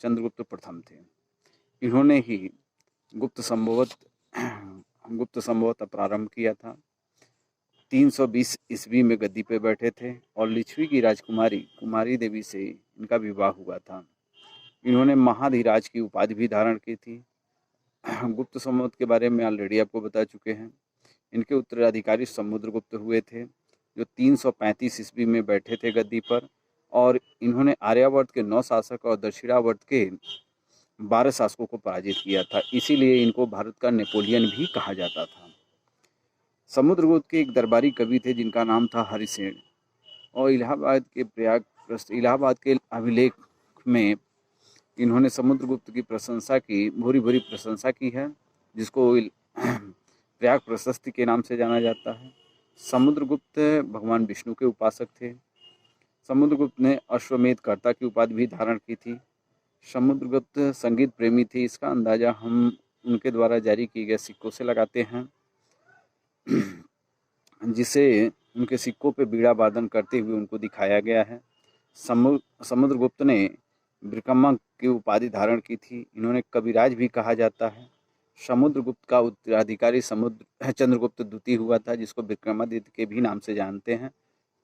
चंद्रगुप्त प्रथम थे। इन्होंने ही गुप्त संभवत प्रारंभ किया था। 320 ईस्वी में गद्दी पे बैठे थे और लिच्छवी की राजकुमारी कुमारी देवी से इनका विवाह हुआ था। इन्होंने महाधिराज की उपाधि भी धारण की थी। गुप्त संवत के बारे में ऑलरेडी आपको बता चुके हैं। इनके उत्तराधिकारी समुद्रगुप्त हुए थे, जो 335 ईस्वी में बैठे थे गद्दी पर, और इन्होंने आर्यावर्त के 9 शासक और दक्षिणावर्त के 12 शासकों को पराजित किया था। इसीलिए इनको भारत का नेपोलियन भी कहा जाता था। समुद्रगुप्त के एक दरबारी कवि थे जिनका नाम था हरिसेन, और इलाहाबाद के अभिलेख में इन्होंने समुद्रगुप्त की प्रशंसा की, भूरी भूरी प्रशंसा की है, जिसको प्रयाग प्रशस्ति के नाम से जाना जाता है। समुद्रगुप्त भगवान विष्णु के उपासक थे। समुद्रगुप्त ने अश्वमेध कर्ता की उपाधि भी धारण की थी। समुद्रगुप्त संगीत प्रेमी थे। इसका अंदाजा हम उनके द्वारा जारी किए गए सिक्कों से लगाते हैं, जिसे उनके सिक्कों पे बीड़ा वादन करते हुए उनको दिखाया गया है। समुद्रगुप्त ने ब्रिकम्मा की उपाधि धारण की थी। इन्होंने कविराज भी कहा जाता है। समुद्रगुप्त का उत्तराधिकारी चंद्रगुप्त द्वितीय हुआ था, जिसको विक्रमादित्य के भी नाम से जानते हैं,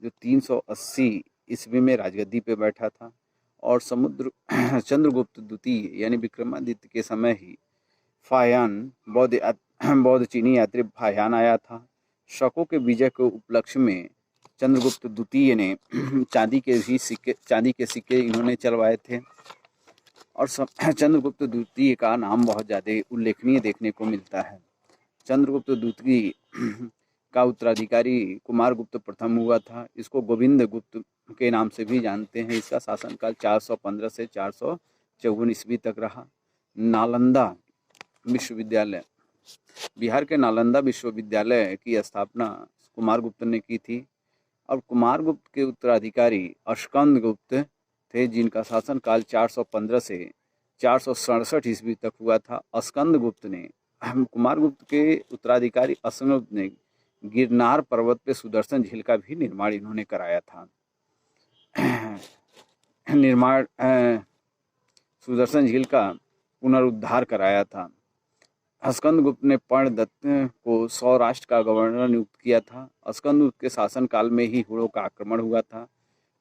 जो 380 ईस्वी में राजगद्दी पे बैठा था। और चंद्रगुप्त द्वितीय यानी विक्रमादित्य के समय ही फाहियान बौद्ध चीनी यात्री फाहियान आया था। शकों के विजय के उपलक्ष्य में चंद्रगुप्त द्वितीय ने चांदी के सिक्के इन्होंने चलवाए थे। और चंद्रगुप्त द्वितीय का नाम बहुत ज़्यादा उल्लेखनीय देखने को मिलता है। चंद्रगुप्त द्वितीय का उत्तराधिकारी कुमारगुप्त प्रथम हुआ था। इसको गोविंद गुप्त के नाम से भी जानते हैं। इसका शासनकाल 415 से 454 ईस्वी तक रहा। नालंदा विश्वविद्यालय, बिहार के नालंदा विश्वविद्यालय की स्थापना कुमारगुप्त ने की थी। और कुमारगुप्त के उत्तराधिकारी अस्कंदगुप्त थे, जिनका शासनकाल 415 से 467 ईस्वी तक हुआ था। अस्कंदगुप्त ने कुमारगुप्त के उत्तराधिकारी अस्कंदगुप्त ने गिरनार पर्वत पे सुदर्शन झील का भी निर्माण इन्होंने कराया था। सुदर्शन झील का पुनरुद्धार कराया था। अस्कंदगुप्त ने पर्णदत्त को सौराष्ट्र का गवर्नर नियुक्त किया था। अस्कंदगुप्त के शासनकाल में ही हुड़ों का आक्रमण हुआ था।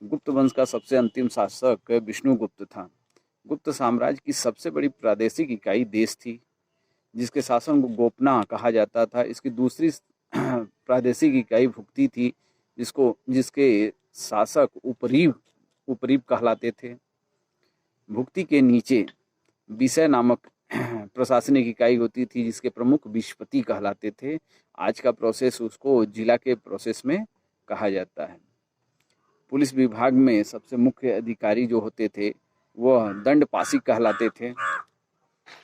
गुप्त वंश का सबसे अंतिम शासक विष्णुगुप्त था। गुप्त साम्राज्य की सबसे बड़ी प्रादेशिक इकाई देश थी, जिसके शासन को गोपना कहा जाता था। इसकी दूसरी प्रादेशिक इकाई भुक्ति थी, जिसके शासक उपरीव कहलाते थे। भुक्ति के नीचे विषय नामक प्रशासनिक इकाई होती थी, जिसके प्रमुख विशपति कहलाते थे। आज का प्रोसेस उसको जिला के प्रोसेस में कहा जाता है। पुलिस विभाग में सबसे मुख्य अधिकारी जो होते थे वह दंडपाशिक कहलाते थे।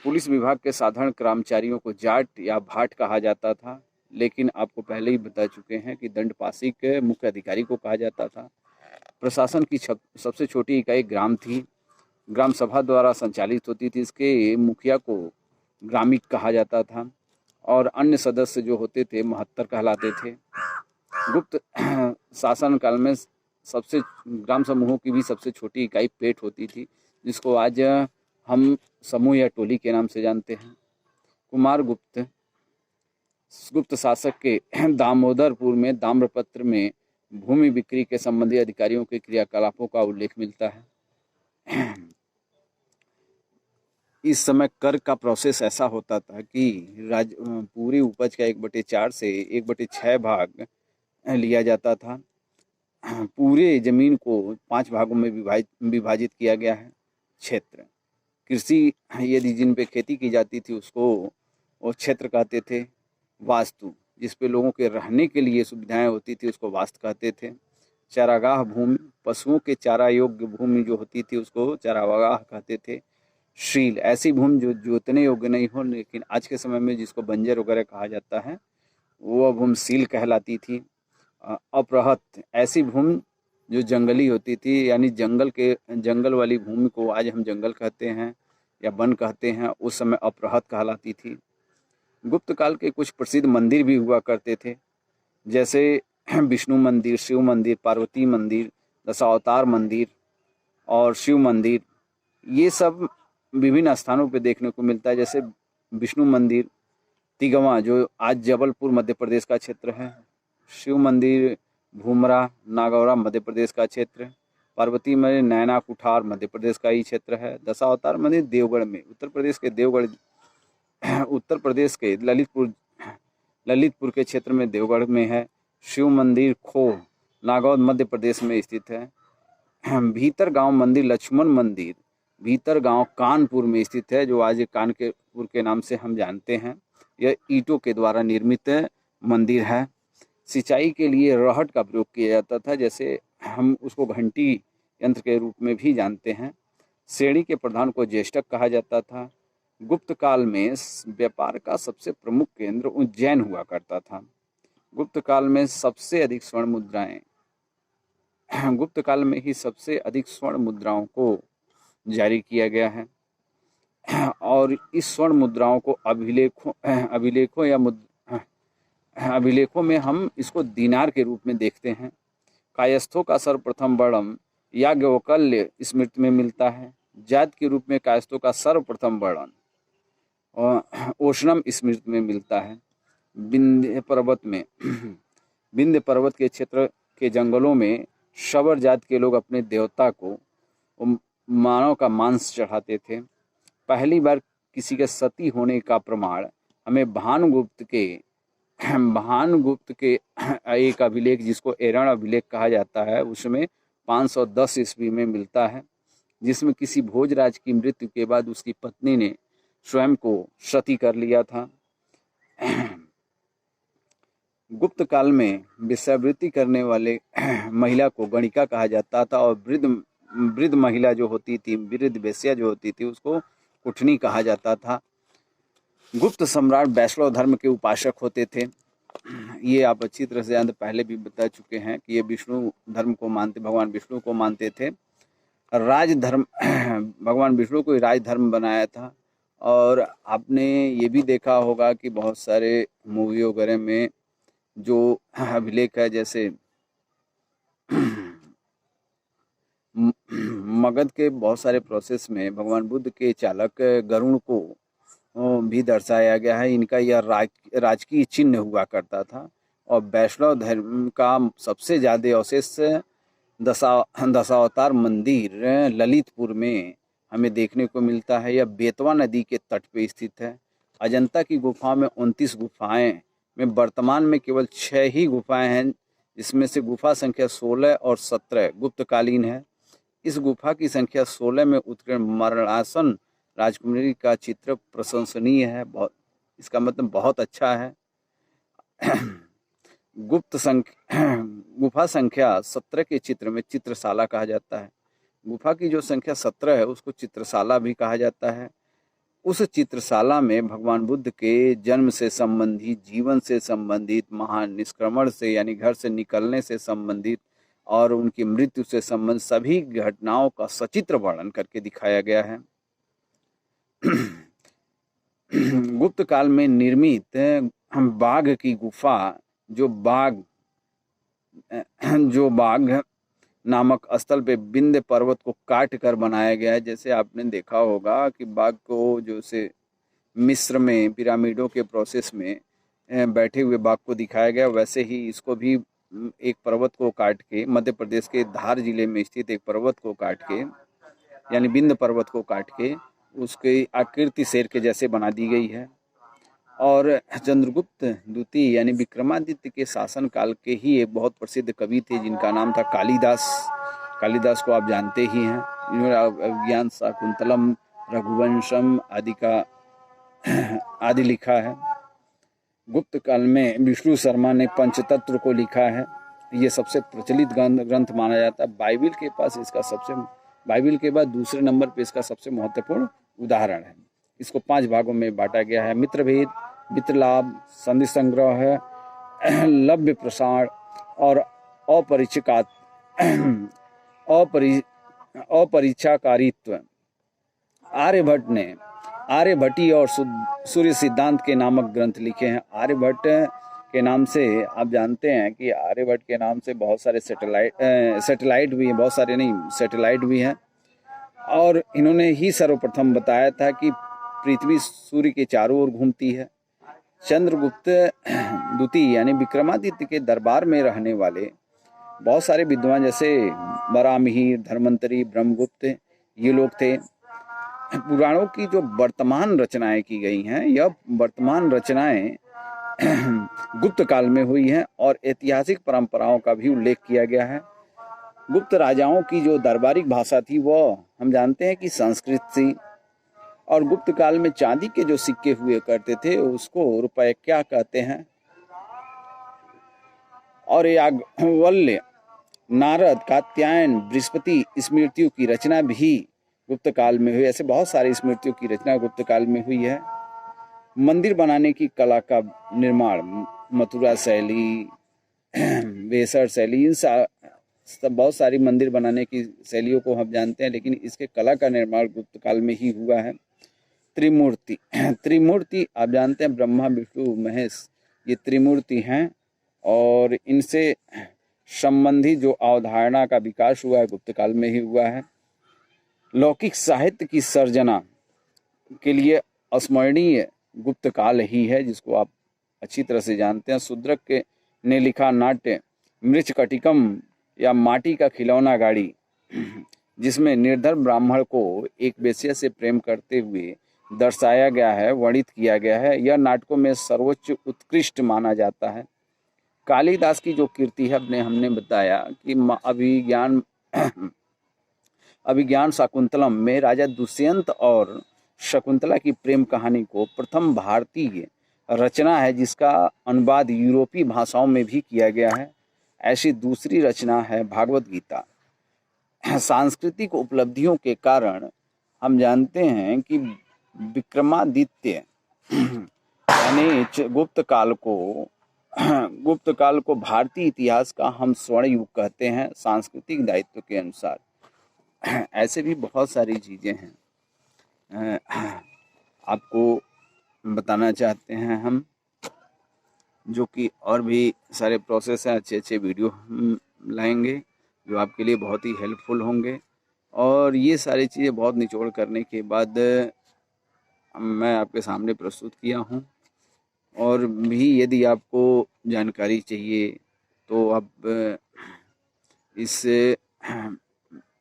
पुलिस विभाग के साधारण कर्मचारियों को जाट या भाट कहा जाता था, लेकिन आपको पहले ही बता चुके हैं कि दंडपाशिक मुख्य अधिकारी को कहा जाता था। प्रशासन की सबसे छोटी इकाई ग्राम थी। ग्राम सभा द्वारा संचालित होती थी। इसके मुखिया को ग्रामिक कहा जाता था, और अन्य सदस्य जो होते थे महत्तर कहलाते थे। गुप्त शासनकाल में सबसे ग्राम समूहों की भी सबसे छोटी इकाई पेट होती थी, जिसको आज हम समूह या टोली के नाम से जानते हैं। कुमारगुप्त गुप्त शासक के दामोदरपुर में ताम्रपत्र में भूमि बिक्री के संबंधी अधिकारियों के क्रियाकलापों का उल्लेख मिलता है। इस समय कर का प्रोसेस ऐसा होता था कि पूरी उपज का 1/4 से 1/6 भाग लिया जाता था। पूरे जमीन को 5 भागों में विभाजित किया गया है। क्षेत्र, कृषि यदि जिन पे खेती की जाती थी उसको वो क्षेत्र कहते थे। वास्तु, जिस पे लोगों के रहने के लिए सुविधाएं होती थी उसको वास्तु कहते थे। चारागाह भूमि, पशुओं के चारा योग्य भूमि जो होती थी उसको चारागाह कहते थे। शील, ऐसी भूमि जो जोतने योग्य नहीं हो लेकिन आज के समय में जिसको बंजर वगैरह कहा जाता है, वह भूमि शील कहलाती थी। अपरहत, ऐसी भूमि जो जंगली होती थी, यानी जंगल वाली भूमि को आज हम जंगल कहते हैं या वन कहते हैं, उस समय अपरहत कहलाती थी। गुप्त काल के कुछ प्रसिद्ध मंदिर भी हुआ करते थे, जैसे विष्णु मंदिर, शिव मंदिर, पार्वती मंदिर, दशावतार मंदिर और शिव मंदिर। ये सब विभिन्न स्थानों पे देखने को मिलता है, जैसे विष्णु मंदिर तिगवा जो आज जबलपुर मध्य प्रदेश का क्षेत्र है, शिव मंदिर भूमरा नागौरा मध्य प्रदेश का क्षेत्र, पार्वती मंदिर नैना कुठार मध्य प्रदेश का ही क्षेत्र है, दशावतार मंदिर देवगढ़ में उत्तर प्रदेश के देवगढ़ उत्तर प्रदेश के ललितपुर के क्षेत्र में देवगढ़ में है। शिव मंदिर खोह नागौर मध्य प्रदेश में स्थित है। भीतर गांव मंदिर लक्ष्मण मंदिर भीतर गांव कानपुर में स्थित है, जो आज कानपुर के नाम से हम जानते हैं। यह ईंटों के द्वारा निर्मित मंदिर है। सिंचाई के लिए रहट का प्रयोग किया जाता था, जैसे हम उसको घंटी यंत्र के रूप में भी जानते हैं। श्रेणी के प्रधान को ज्येष्ठक कहा जाता था। गुप्त काल में व्यापार का सबसे प्रमुख केंद्र उज्जैन हुआ करता था। गुप्त काल में ही सबसे अधिक स्वर्ण मुद्राओं को जारी किया गया है और इस स्वर्ण मुद्राओं को अभिलेखों में हम इसको दीनार के रूप में देखते हैं। कायस्थों का सर्वप्रथम वर्णन याज्ञवल्क्य स्मृति में मिलता है। जात के रूप में कायस्थों का सर्वप्रथम वर्णन ओशनम स्मृति में मिलता है। विंध्य पर्वत के क्षेत्र के जंगलों में शबर जात के लोग अपने देवता को मानव का मांस चढ़ाते थे। पहली बार किसी के सती होने का प्रमाण हमें भानुगुप्त के एक अभिलेख, जिसको एरण अभिलेख कहा जाता है, उसमें 510 ईस्वी में मिलता है, जिसमें किसी भोजराज की मृत्यु के बाद उसकी पत्नी ने स्वयं को सती कर लिया था। गुप्त काल में वेश्यावृत्ति करने वाले महिला को गणिका कहा जाता था और वृद्ध महिला जो होती थी, वृद्ध वेश्या जो होती थी, उसको कुठनी कहा जाता था। गुप्त सम्राट वैष्णव धर्म के उपासक होते थे। ये आप अच्छी तरह से पहले भी बता चुके हैं कि ये विष्णु धर्म को मानते, भगवान विष्णु को मानते थे। राजधर्म भगवान विष्णु को राजधर्म बनाया था। और आपने ये भी देखा होगा कि बहुत सारे मूवी वगैरह में जो अभिलेख है, जैसे मगध के बहुत सारे प्रोसेस में भगवान बुद्ध के चालक गरुड़ को भी दर्शाया गया है। इनका यह राजकीय चिन्ह हुआ करता था। और वैष्णव धर्म का सबसे ज़्यादा अवशेष दशावतार मंदिर ललितपुर में हमें देखने को मिलता है। यह बेतवा नदी के तट पे स्थित है। अजंता की गुफाओं में 29 गुफाएं में वर्तमान में केवल 6 ही गुफाएं हैं, जिसमें से गुफा संख्या 16 और 17 गुप्तकालीन है। इस गुफा की संख्या 16 में उत्कीर्ण मरणासन राजकुमारी का चित्र प्रशंसनीय है, इसका मतलब बहुत अच्छा है। गुफा संख्या 17 के चित्र में चित्रशाला कहा जाता है। गुफा की जो संख्या 17 है उसको चित्रशाला भी कहा जाता है। उस चित्रशाला में भगवान बुद्ध के जन्म से संबंधित, जीवन से संबंधित, महान निष्क्रमण से यानी घर से निकलने से संबंधित और उनकी मृत्यु से संबंधित सभी घटनाओं का सचित्र वर्णन करके दिखाया गया है। गुप्त काल में निर्मित बाघ की गुफा, जो बाघ नामक स्थल पे विंध्य पर्वत को काट कर बनाया गया है। जैसे आपने देखा होगा कि बाघ को जो से मिस्र में पिरामिडों के प्रोसेस में बैठे हुए बाघ को दिखाया गया, वैसे ही इसको भी एक पर्वत को काट के, मध्य प्रदेश के धार जिले में स्थित एक पर्वत को काट के, यानी विंध्य पर्वत को काट के उसकी आकृति शेर के जैसे बना दी गई है। और चंद्रगुप्त द्वितीय यानी विक्रमादित्य के शासन काल के ही एक बहुत प्रसिद्ध कवि थे, जिनका नाम था कालिदास। कालिदास को आप जानते ही हैं। इन्होंने अभिज्ञान शाकुंतलम, रघुवंशम आदि लिखा है। गुप्त काल में विष्णु शर्मा ने पंचतत्व को लिखा है। ये सबसे प्रचलित ग्रंथ माना जाता है। बाइबिल के बाद दूसरे नंबर पे इसका सबसे महत्वपूर्ण उदाहरण है। इसको 5 भागों में बांटा गया है। मित्रभेद, मित्रलाभ, संधि संग्रह, लव्य प्रसार और अपरिच्छाकारित्व। आर्यभट्ट ने आर्यभट्टी और सूर्य सिद्धांत के नामक ग्रंथ लिखे हैं। आर्यभट्ट के नाम से आप जानते हैं कि आर्यभट्ट के नाम से बहुत सारे सैटेलाइट भी हैं, बहुत सारे नहीं, सैटेलाइट भी हैं। और इन्होंने ही सर्वप्रथम बताया था कि पृथ्वी सूर्य के चारों ओर घूमती है। चंद्रगुप्त द्वितीय यानी विक्रमादित्य के दरबार में रहने वाले बहुत सारे विद्वान जैसे वराहमिहिर, धर्मंतरी, ब्रह्मगुप्त, ये लोग थे। पुराणों की जो वर्तमान रचनाएं की गई हैं, यह वर्तमान रचनाएं गुप्त काल में हुई हैं और ऐतिहासिक परंपराओं का भी उल्लेख किया गया है। गुप्त राजाओं की जो दरबारिक भाषा थी वह हम जानते हैं कि संस्कृत थी, और गुप्त काल में चांदी के जो सिक्के हुए करते थे उसको रुपए क्या कहते हैं। और याज्ञवल्क्य, नारद, कात्यायन, बृहस्पति स्मृतियों की रचना भी गुप्त काल में हुई। ऐसे बहुत सारी स्मृतियों की रचना गुप्त काल में हुई है। मंदिर बनाने की कला का निर्माण, मथुरा शैली, वेसर शैली, इन बहुत सारी मंदिर बनाने की शैलियों को हम जानते हैं, लेकिन इसके कला का निर्माण गुप्त काल में ही हुआ है। त्रिमूर्ति, त्रिमूर्ति आप जानते हैं ब्रह्मा, विष्णु, महेश, ये त्रिमूर्ति हैं, और इनसे संबंधी जो अवधारणा का विकास हुआ है गुप्त काल में ही हुआ है। लौकिक साहित्य की सर्जना के लिए अस्मरणीय गुप्त काल ही है, जिसको आप अच्छी तरह से जानते हैं। शूद्रक ने लिखा नाट्य मृच्छकटिकम या माटी का खिलौना गाड़ी, जिसमें निर्धन ब्राह्मण को एक वेश्या से प्रेम करते हुए दर्शाया गया है, वर्णित किया गया है। यह नाटकों में सर्वोच्च उत्कृष्ट माना जाता है। कालिदास की जो कीर्ति है, हमने बताया कि अभिज्ञान शाकुंतलम में राजा दुष्यंत और शकुंतला की प्रेम कहानी को प्रथम भारतीय रचना है, जिसका अनुवाद यूरोपीय भाषाओं में भी किया गया है। ऐसी दूसरी रचना है भागवत गीता। सांस्कृतिक उपलब्धियों के कारण हम जानते हैं कि विक्रमादित्य यानी गुप्त काल को भारतीय इतिहास का हम स्वर्ण युग कहते हैं, सांस्कृतिक दायित्व के अनुसार। ऐसे भी बहुत सारी चीज़ें हैं आपको बताना चाहते हैं हम, जो कि और भी सारे प्रोसेस हैं। अच्छे अच्छे वीडियो हम लाएंगे जो आपके लिए बहुत ही हेल्पफुल होंगे। और ये सारी चीज़ें बहुत निचोड़ करने के बाद मैं आपके सामने प्रस्तुत किया हूँ। और भी यदि आपको जानकारी चाहिए तो आप इस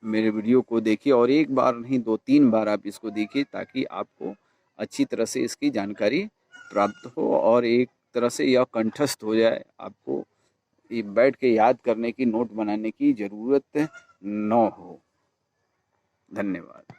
मेरे वीडियो को देखिए, और एक बार नहीं 2-3 बार आप इसको देखिए, ताकि आपको अच्छी तरह से इसकी जानकारी प्राप्त हो और एक तरह से यह कंठस्थ हो जाए। आपको ये बैठ के याद करने की, नोट बनाने की ज़रूरत न हो। धन्यवाद।